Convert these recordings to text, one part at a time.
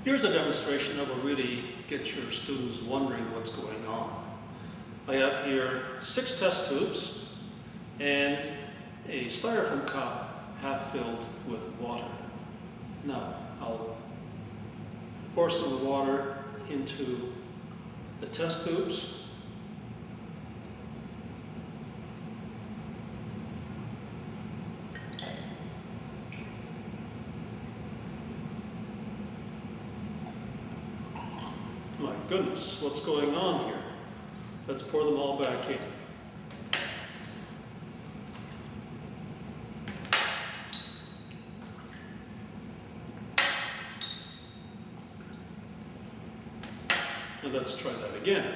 Here's a demonstration that will really get your students wondering what's going on. I have here 6 test tubes and a styrofoam cup half filled with water. Now, I'll pour some of the water into the test tubes. My goodness, what's going on here? Let's pour them all back in. And let's try that again.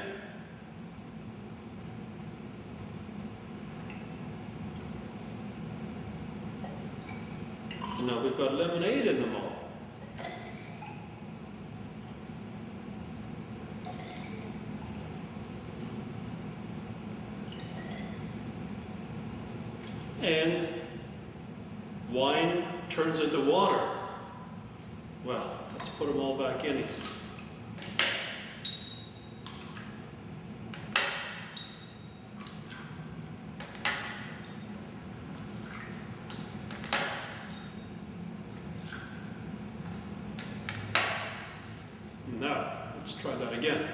Now we've got lemonade in them all. And wine turns into water. Well, let's put them all back in again. Now, let's try that again.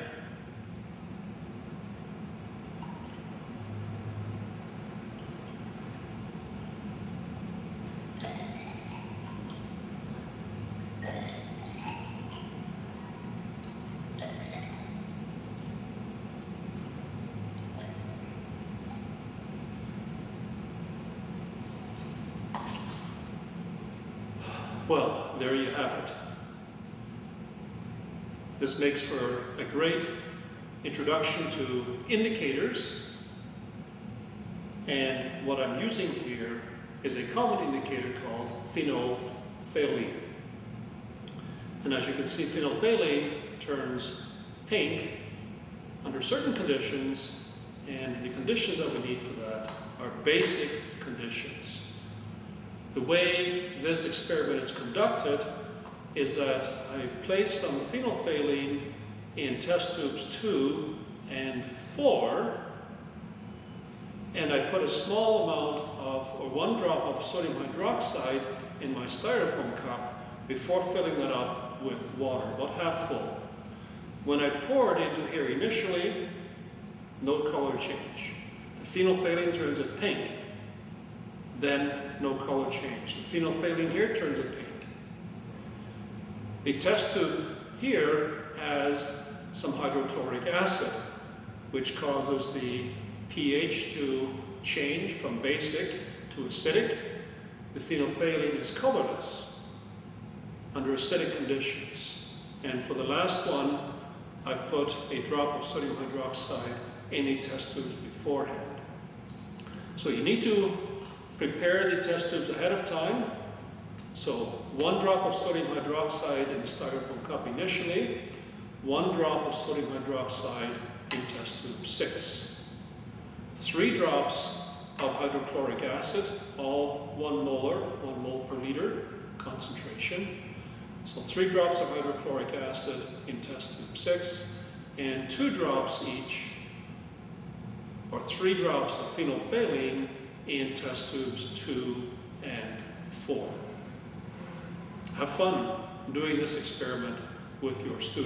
Well, there you have it. This makes for a great introduction to indicators, and what I'm using here is a common indicator called phenolphthalein. And as you can see, phenolphthalein turns pink under certain conditions, and the conditions that we need for that are basic conditions. The way this experiment is conducted is that I place some phenolphthalein in test tubes 2 and 4, and I put a small amount of, or 1 drop of sodium hydroxide in my styrofoam cup before filling that up with water, about half full. When I pour it into here initially, no color change. The phenolphthalein turns it pink. Then no color change. The phenolphthalein here turns it pink. The test tube here has some hydrochloric acid, which causes the pH to change from basic to acidic. The phenolphthalein is colorless under acidic conditions. And for the last one, I put a drop of sodium hydroxide in the test tubes beforehand. So you need to prepare the test tubes ahead of time. So 1 drop of sodium hydroxide in the styrofoam cup initially, 1 drop of sodium hydroxide in test tube 6. 3 drops of hydrochloric acid, all 1 mole per liter concentration. So 3 drops of hydrochloric acid in test tube 6, and 2 drops each, or 3 drops of phenolphthalein in test tubes 2 and 4. Have fun doing this experiment with your students.